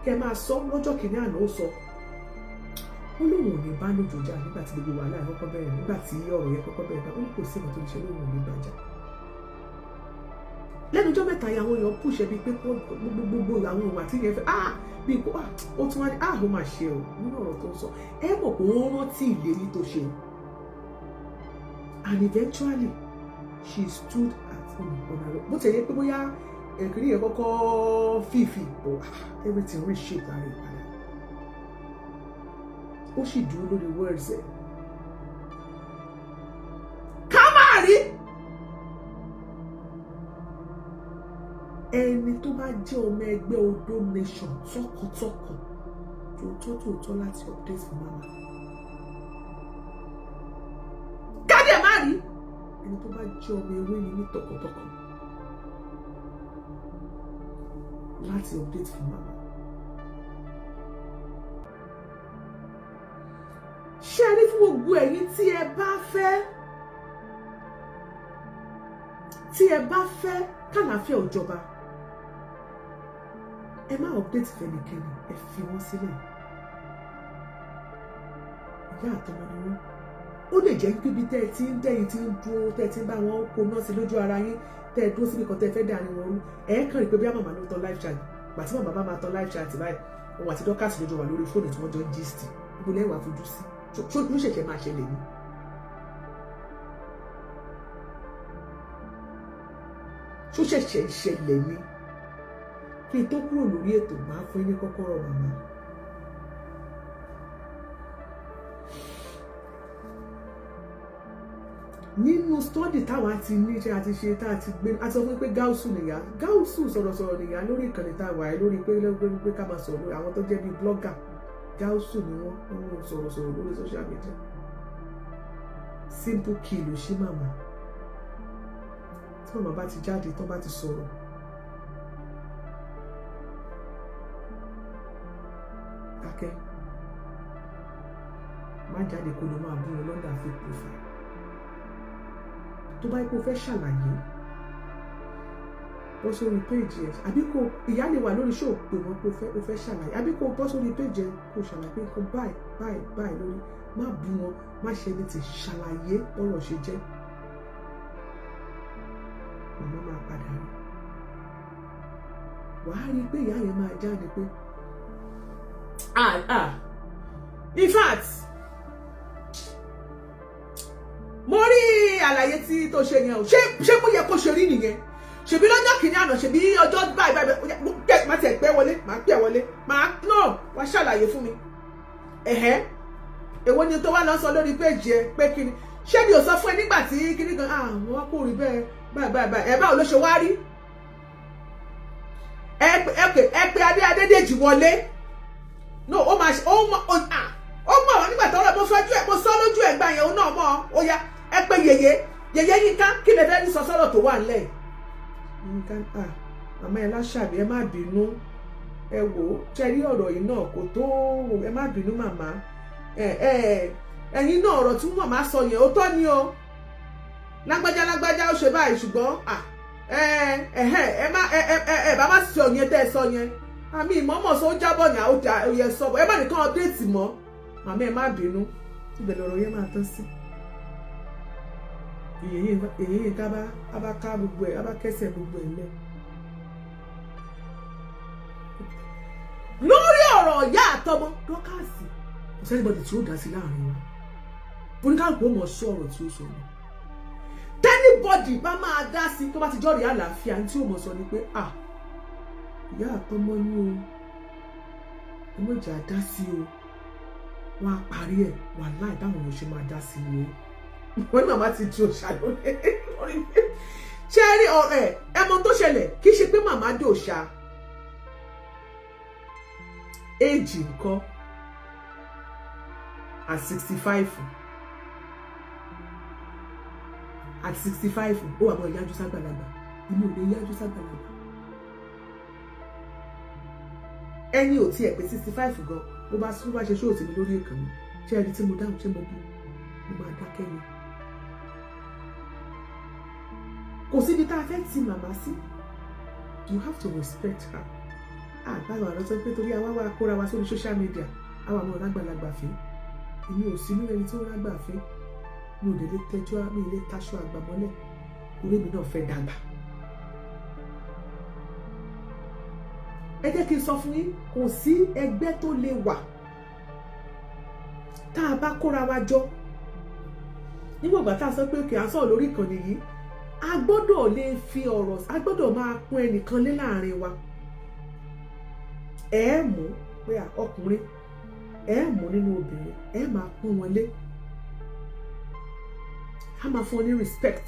kẹ́ máa sọ lọ́jọ́ kìíní àná ó sọ ó lóun ò ní bá lójoojà nígbà tí gbogbo wàhálà kọ́kọ́ bẹ̀rẹ̀ nígbà tí ọ̀rọ̀ yẹn kọ́kọ́ bẹ̀rẹ̀ ó ní kò sí ìmọ̀ tó ń ṣe lóun ò ní bàjà lẹ́nu ọjọ́ mẹ́ta yìí àwọn èèyàn pùṣẹ́ bíi pé gbogbo àwọn ìwà tí yẹn fẹ́ bíi kó ó tún wá ní ó máa ṣe o nínú ọ̀rọ̀ tó ń sọ mọ̀ pé ó rántí ìlérí tó ṣe and eventually she stood at home bó ti yẹ pé bóyá ẹ̀kírí yẹn kọ́kọ́ fífi but everything reshape ara ẹ̀ padà ó sì dúró lórí words ẹ̀ ká máa rí ẹni tó bá jẹ́ ọmọ ẹgbẹ́ Odo Nation tọkàntọkàn tòótọ́ láti update fún mama kádẹ má rí ẹni tó bá jẹ́ ọmọ ewé ni ní tọkàntọkàn láti update fún mama ṣé ẹ rí fún gbogbo ẹ̀yin tí ẹ bá fẹ́ kàlàáfíà òjọba ẹ má update fẹ́nikẹ́ni ẹ fi wọ́n sílẹ̀ ìyá àtọmọ ni wọ́n ó lè jẹ́ pé bí tẹ́ ẹ ti ń dẹ́yìn tí ń dúró tẹ́ ẹ ti ń bá wọn kó náà sí lójú ara yín tẹ́ ẹ dúró síbi kan tẹ́ ẹ fẹ́ dàrin wọn rú ẹ kàn rí pé bí a màmá ló tán live chat gbà tí màmá bá máa tán live chat báyìí òun àti Dorcas lójú wà lórí fóònù tí wọ́n jọ ń gist gbogbo lẹ́wà fojú sí ṣó ṣẹ̀ṣẹ̀ máa ṣẹlẹ̀ ni ṣó ṣẹ̀ṣẹ̀ ṣẹlẹ̀ ni kí n tó kúrò lórí ètò máa fún ní kọ́kọ́rọ́ màmá nínú stọ́dì táwa ti ní ṣe àti ṣe tá a ti gbé a sọ fún pé gáúsù sọ̀rọ̀sọ̀rọ̀ nìyá lórí ìkànnì tá a wà lórí pé ká máa sọ̀rọ̀ lórí àwọn tó jẹ́ bíi blogger gáúsù ni wọ́n sọ̀rọ̀sọ̀rọ̀ lórí social media simple kill ló ṣí màmá tí màmá bá ti jáde tán bá ti sọ̀rọ̀ dákẹ́ má jáde kó ló máa bú wọn lọ́dà fake profile tó bá yẹ kó fẹ́ ṣàlàyé bọ́ sórí péjì ẹ̀ àbí kó ìyá lè wà lórí ṣóò pé wọ́n kó fẹ́ ṣàlàyé àbí kó bọ́ sórí péjì ẹ̀ kó ṣàlàyé pé kó báyìí lórí má bú wọn, má ṣe ní ti ṣàlàyé bọ́rọ̀ ṣe jẹ́. Màmá máa padà rí. Wàá rí pé ìyá yẹn máa jáde pé in fact mo rí àlàyé tí tó ṣe yẹn o ṣé mo yẹ kó ṣe rí nìyẹn. Ṣebí lọ́jọ́ kìíní àná, ṣebí ọjọ́ báyìí má tẹ̀ pẹ́ wọlé, má pẹ́ wọlé, náà wá ṣàlàyé fún mi. Èwo ni tó wá lọ sọ lórí péjì ẹ pé kíni? Ṣé mi ò sọ fún ẹ nígbà tí kíní kan wọ́n kò rí bẹ́ẹ̀ báyìí báwo ló ṣe wá rí? Ẹ pé Adédèjì wọlé. No, ó mọ̀ wọ́n nígbà tọ́rọ̀ mo sọ lójú ẹ̀ gbà yẹn, ó náà mọ̀ ó yá ẹ pé yèyé Yínká kí lè fẹ́ ní sọ sọ́rọ̀ tó wà nílẹ̀. Màmá ẹ láṣàbí ẹ má bínú, ẹ wò ó ṣẹ́rí ọ̀rọ̀ yìí náà kò tó, ẹ má bínú màmá. Ẹ̀yin náà ọ̀rọ̀ tí màmá sọ yẹn ó tọ́ ni o, lágbájá ó ṣe báyìí, ṣùgbọ́n ẹ bá má sọ yẹn tẹ́ ẹ sọ yẹn, àmì ìmọ̀ọ́mọ̀ sọ ó jábọ̀ ní àwọn oyè sọ ẹ má nìkan update mọ́. Màmá ẹ má bínú, ibẹ̀ lọ̀rọ̀ yẹn máa tán sí. Èyí ká bá ká gbogbo ẹ̀, bá kẹsẹ̀ gbogbo ẹ̀ lẹ̀. Lórí ọ̀rọ̀ ìyá àtọmọ Dọ́kàsì, kò sẹ́nibọ̀dì tí ó dá sí láàrin wa. Oníkàlùkù ó mọ̀ sí ọ̀rọ̀ tí ó sọ ni. Tẹ́nibọ̀dì bá máa dá sí tó bá ti jọ́rìí àlàáfíà tí ó mọ̀ sọ ni pé ìyá àtọmọ ní o, ọmọ ìjà dá sí o, wọ́n á parí ẹ̀ wà láì báwọn ló ṣe máa dá sí o. Wọ́n ní màmá ti ju òòṣà lórí. Ṣé ẹ rí ọ̀rẹ́ ẹmọ tó ṣẹlẹ̀ kì í ṣe pé màmá dé òòṣà. Éèjì nǹkan at 65. At 65 ó wà mọ́ ìyájú ságbàlagbà, inú ò lè yájú ságbàlagbà. Ẹni ò tiẹ̀ pé 65 gan, bó bá ṣe ṣóòtì mi lórí ìkànnì, ṣé ẹni tí mo dáhùn ṣé mo bú, mo máa dákẹ́ ni. Kò síbi tá a fẹ́ ti màmá sí. You have to respect her. Báwo àrọ́ sọ pé torí àwa wá kóra wa sórí social media, àwa àwọn lágbàlagbà fín. Èmi ò sí nínú ẹni tí ó lágbà fín. Mi ò lè tẹjọ́, mi ò lè taṣọ àgbà mọ́lẹ̀. Orí mi náà fẹ́ dàgbà. Ẹ jẹ́ kí n sọ fún yín, kò sí ẹgbẹ́ tó lè wà tá a bá kóra wa jọ. Nígbà ìgbà tá a sọ pé kì í sọ̀rọ̀ lórí ìkànnì yìí, a gbọ́dọ̀ lè fi ọ̀rọ̀, a gbọ́dọ̀ máa pọ́n ẹnìkan lé láàrin wa. Ẹ mú pé ọkùnrin, ẹ mú nínú obìnrin, ẹ máa pọ́n wọn lé. A máa fún wọn ní respect.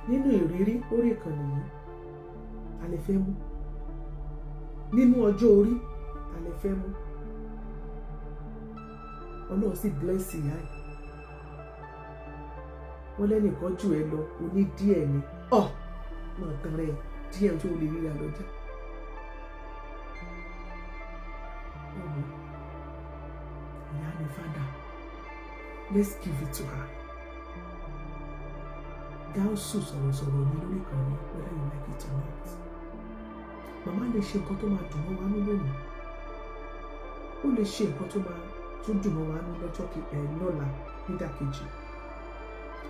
Nínú ìrírí lórí ìkànnì yìí, a lè fẹ́ mú. Nínú ọjọ́ orí, a lè fẹ́ mú. Ọlọ́run sì bless ìyá ẹ̀. Wọ́n lẹ́nìkan jù ẹ lọ, oní díẹ̀ ni. Náà tán rẹ̀ díẹ̀ tó lè ríra lọ́jà. Ìyá ni fada. Let's give it to her. Gáúsù sọ̀rọ̀sọ̀rọ̀ ní lórí ìkànnì, whether you like it or not. Màmá lè ṣe nǹkan tó máa dùn mọ́ wa ní lónìí. Ó lè ṣe nǹkan tó máa tún dùn mọ́ wa ní lọ́jọ́ lọ́la nídàkejì.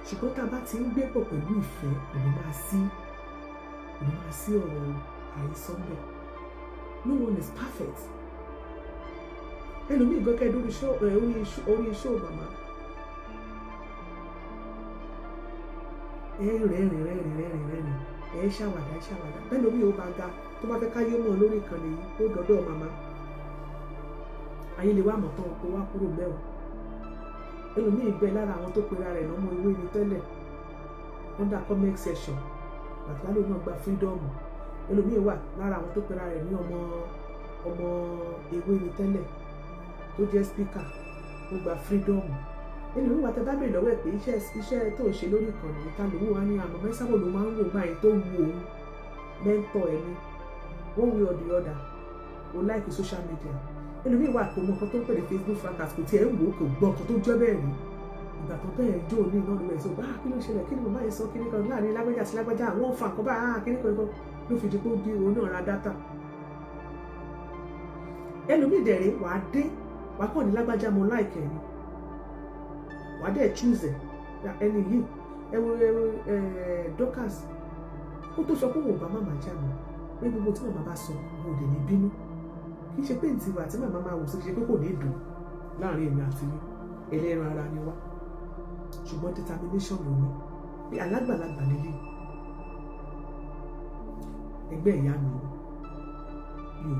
Ṣùgbọ́n tá a bá ti ń gbé pọ̀ pẹ̀lú ìfẹ́, kò ní máa sí ọ̀rọ̀ àìsọ́nbẹ̀. No one is perfect. Ẹlòmíì gọ́kẹ́ orí iṣẹ́ màmá. Rẹ́rìn. Ṣàwàdà. Bẹ́ẹ̀ lómi ò bá ga tó bá fẹ́ káyé mọ́ lórí ìkànnì yìí ó dọ́dọ̀ màmá. Ayé lè wá àmọ̀tán kó wá kúrò mẹ́wàá. Ẹlòmíì gbẹ lára àwọn tó pera rẹ̀ lọ́mọ ewé ni tẹ́lẹ̀ under comment section bàtà ló náà gba freedom. Ẹlòmíì wà lára àwọn tó pera rẹ̀ ní ọmọ ewé ni tẹ́lẹ̀ tó jẹ́ speaker ó gba freedom. Ẹlòmíì wà tẹ́ bá bèèrè lọ́wọ́ ẹ̀ pé iṣẹ́ tó ń ṣe lórí ìkànnì ìta lòun wá ní àmọ́ mẹ́sàbọ̀ ló máa ń wò báyìí tó wu òun mẹ́ńtọ̀ ẹ̀ ní one way or the other ó like social media. Ẹlòmíì wà kò mọ nǹkan tó ń pè ní Facebook fracas kò tiẹ̀ ń wò ó kò gbọ́ nǹkan tó jẹ́ bẹ́ẹ̀ rí. Ìgbà tó bẹ́ẹ̀ jó ní iná lórí ẹ̀sọ́ kí ló ṣẹlẹ̀ kí ni màmá yẹn sọ kí ni kan láàrin lágbájá sí lágbájá àwọn fa nǹkan bá kí ni kan ló fi di pé ó di òun náà ra dátà. ẹlòmíì dẹ̀rẹ̀ wàá dé wàá kàn ní lágbájá mo láìkẹ́ ni wàá dẹ̀ choose ẹni yìí Dorcas ó tó sọ pé òun ò bá màmá jà mọ́ pé gbogbo tí màmá bá sọ òun ò dẹ̀ ní bínú kì í ṣe pé ntìwà tí màmá máa wò sí kì í ṣe pé kò ní dùn láàrin èmi àti ẹlẹ́ran ara ni wá ṣùgbọ́n determination ló ní bí alágbàlagbà nílé ẹgbẹ́ ìyá mi ò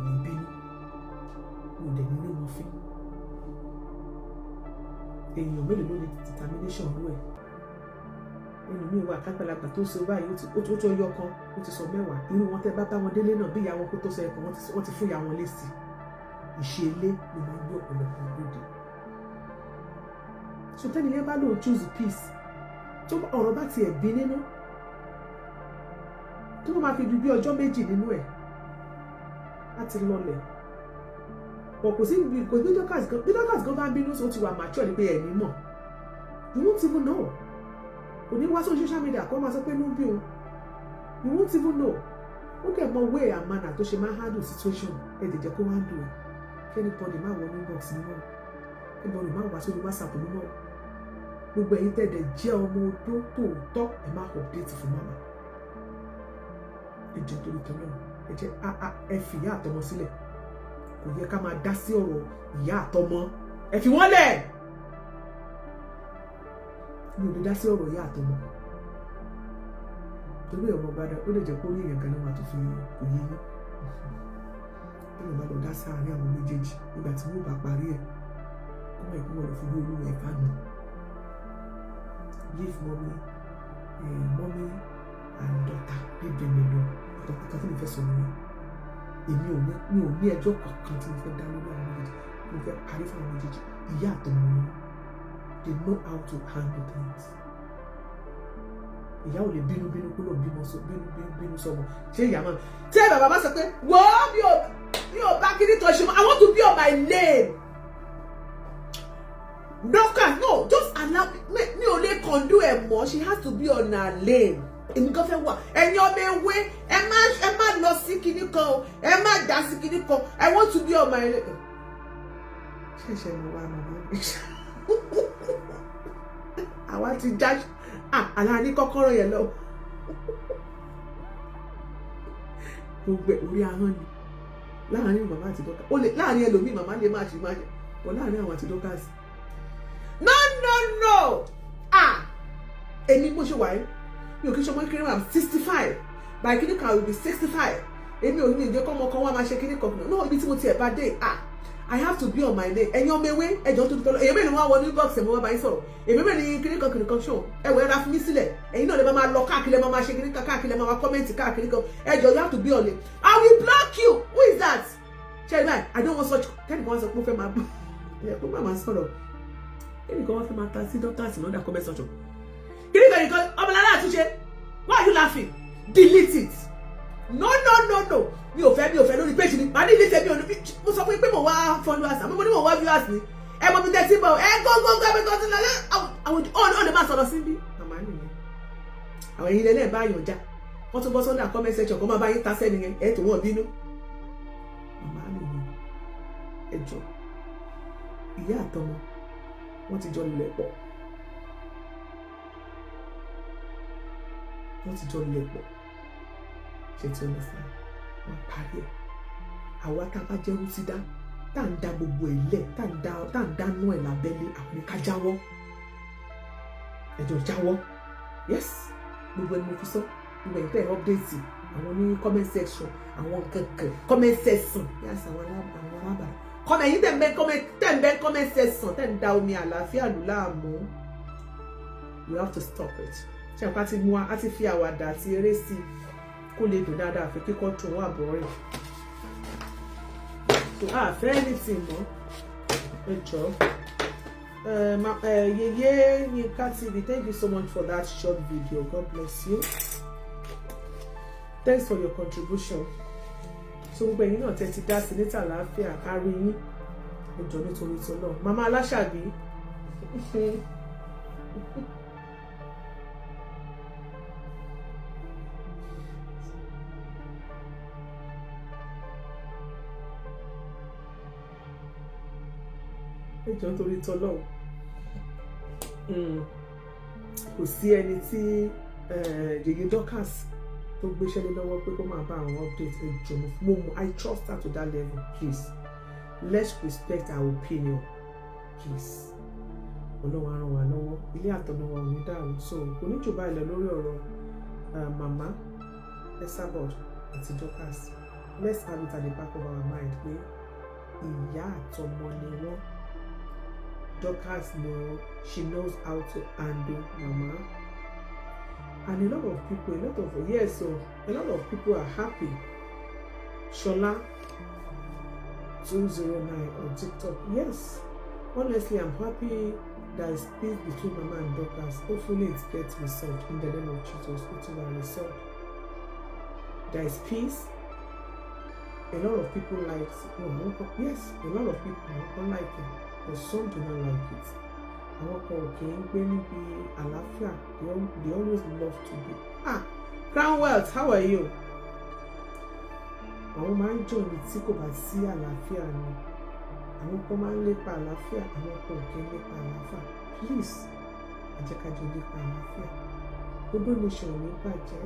ní bínú mi ò dẹ̀ ní rí wọn fín èèyàn mélòó ló ní determination rú ẹ̀ ẹnu mi wà kápẹ́lágbà tó ṣe báyìí ó tó yọ kan ó ti sọ 10 irú wọn tẹ́ bá wọn délé náà bí ìyá wọn kó tó sọ ẹ̀kọ́ wọ́n ti fún ìyá wọn lésì ìṣe ilé ló máa ń gbé ọ̀pọ̀lọpọ̀ lóde so tẹ́ni yẹn bá lóun choose peace tó ọ̀rọ̀ bá tiẹ̀ bí nínú tó bá máa fi bí ọjọ́ méjì nínú ẹ̀ láti lọlẹ̀ pọ̀ kò sí bí Dorcas gan bá ń bínú so ti wà mature ni pé ẹ̀mí mọ̀ you won't even know kò ní wá sórí social media kó máa sọ pé inú bí òun you won't even know ó kẹ̀ mọ way and manner tó ṣe máa handle situation ẹ̀ dẹ̀ jẹ́ kó handle ẹ̀ kẹ́nìbọ̀dì má wọ ní box nínú kẹ́nìbọ̀dì má wá sórí WhatsApp nínú gbogbo ẹ̀yin tẹ̀dẹ̀ jẹ́ ọmọ odó tòótọ́ ẹ̀ má update fún mama ẹ jẹ́ torí tọ́lọ́ ẹ jẹ́ ẹ fi ìyá àtọmọ sílẹ̀ kò yẹ ká máa dá sí ọ̀rọ̀ ìyá àtọmọ ẹ fi wọ́n lẹ̀ mi ò lè dá sí ọ̀rọ̀ ìyá àtọmọ torí ọmọ bá dá ó lè jẹ́ pé orí èèyàn kan náà máa tó fi òye yín ó lè má lọ dá sáàárín àwọn méjèèjì nígbà tí wọ́n bá parí ẹ̀ kó má ìpínlẹ̀ rẹ̀ fún olú ẹ̀ ká nù give mommy and daughter leave them alone ìtọ́kùtà tí mo fẹ́ sọ nìyẹn èmi ò ní ẹjọ́ kankan tí mo fẹ́ dá lórí àwọn méjèèjì mo fẹ́ parí fún àwọn méjèèjì ìyá àtọmọ ni they know how to handle things ìyá ò lè bínú kó ló ń bínú sọmọ ṣé ìyá máa tí ẹ bàbá bá sọ pé wọ́n mi ò bá kíní kan ṣe mọ́ I want to be on my lane no just allow me ò lè kàn do ẹ̀ mọ́ she has to be on her lane èmi kan fẹ́ wà ẹ̀yin ọmọ ewé ẹ má lọ sí kíní kan o ẹ má dá sí kíní kan I want to be on my lane ṣẹ̀ṣẹ̀ mo wá mọ̀ àwa ti já aláàní kọ́kọ́rọ́ yẹn lọ gbogbo orí ahọ́n ni láàrin màmá àti Dorcas ó lè láàrin ẹlòmíì màmá lè má ṣe wọ láàrin àwọn àti Dorcas no èmi bó ṣe wà yìí mi ò kí ṣọmọ kéré wà 65 by kíní kan I will be 65 èmi ò ní ìjẹ́ kọ́mọ kan wá máa ṣe kíní kan náà ibi tí mo tiẹ̀ bá dé I have to be on my lane ẹ̀yin ọmọ ewé ẹ̀jọ̀ tó tọ́lọ́ èyí mẹ́rin wá wọ ní box ẹ̀mọ́ wá bá yín sọ̀rọ̀ èmi mẹ́rin kíní kan ṣó ẹ̀wọ̀ ẹ̀ra fún mi sílẹ̀ ẹ̀yin náà lè máa lọ káàkiri ẹ̀ máa ṣe kíní kan káàkiri ẹ̀ máa kọ́mẹ́ǹtì káàkiri kan ẹ̀jọ̀ you have to be on it I will block you who is that ṣe báyìí I don't want such kẹ́ni kan wá sọ pé ó fẹ́ máa bú ẹ̀ pé má máa sọ̀rọ̀ kẹ́ni kan wá fẹ́ máa ta sí Dorcas ní ọ̀dà comment section kíní kan ọmọlára àtúnṣe why are you laughing delete it no mi ò fẹ́ lórí page mi màá ní ilé tẹ̀mí òní mo sọ pé mo wá followers àmọ́ mo ní mo wá viewers ni ẹ mọ mi tẹ́tí bọ̀ ẹ gbogbo ẹgbẹ́ tó ti lọ lẹ́ àwọn ọ̀nà máa sọ̀rọ̀ sí bí màmá nìyẹn àwọn ẹ̀yin lẹ́lẹ́ bá yàn já wọ́n tún bọ́ sọ́dọ̀ comment section kó máa bá yín ta sẹ́ni yẹn ẹ̀ tó wọ́n bínú màmá nìyẹn ẹjọ́ ìyá àtọmọ wọ́n ti jọ lulẹ̀ pọ̀ ṣe tí ó lọ fún wọn parí ẹ̀ àwa tá a bá jẹ́rú sí dá tá à ń da gbogbo ẹ̀ lẹ̀ tá à ń dáná ẹ̀ lábẹ́lé àwọn ní ká jáwọ́ ẹ̀jọ̀ jáwọ́ yes gbogbo ẹni mo fi sọ gbogbo ẹ̀yin tẹ́ ẹ̀ update àwọn ní comment section àwọn kankan comment section yes àwọn alábàárà comment yìí tẹ̀ ń bẹ́ comment section tẹ̀ ń da omi àlàáfíà lù láàmú you have to stop it ṣe àpá ti mú wa á ti fi àwàdà àti eré sí i kó lè dùn dáadáa àfi kíkọ́ tó wà bọ́ọ̀rì tó àfẹ́ anything mọ́ ẹ jọ Yeye Yinka TV thank you so much for that short video God bless you thanks for your contribution so gbogbo ẹ̀yin náà tẹ́ ti dá sí níta láàfíà kárí yín ẹ jọ nítorí tó náà màmá aláṣàbí ẹ jọ̀ọ́ nítorí tọ́lọ́run kò sí ẹni tí yèyé Dorcas tó gbéṣẹ́ lé lọ́wọ́ pé kó máa bá àwọn update ẹ jọ̀ọ́ mo I trust her to that level. Please let's respect her opinion, please. Ọlọ́run á ràn wá lọ́wọ́, ilé àtọ̀nà wa ò ní dàrú. So kò ní jù báyìí lọ lórí ọ̀rọ̀ màmá Esabod àti Dorcas. Let's have it at the back of our mind pé ìyá àtọmọ ni wọ́n. Dorcas she knows how to handle mama. And a lot of people, a lot of people are happy. Shola 209 on TikTok. Yes, honestly, I'm happy there is peace between mama and Dorcas. Hopefully it gets resolved in the name of Jesus. It will be resolved. There is peace. A lot of people like it. Yes, a lot of people don't like it, but some do not like it. Àwọn kan ò kì í gbé níbi àlàáfíà. They always love to be. Crown Wealth, how are you? Àwọn máa ń jọ ní tí kò bá sí àlàáfíà ni. Àwọn kan máa ń lépa àlàáfíà, àwọn kan ò kì í lépa àlàáfíà. Please, ẹ jẹ́ ká jọ lépa àlàáfíà. Gbogbo nation ò ní bàjẹ́.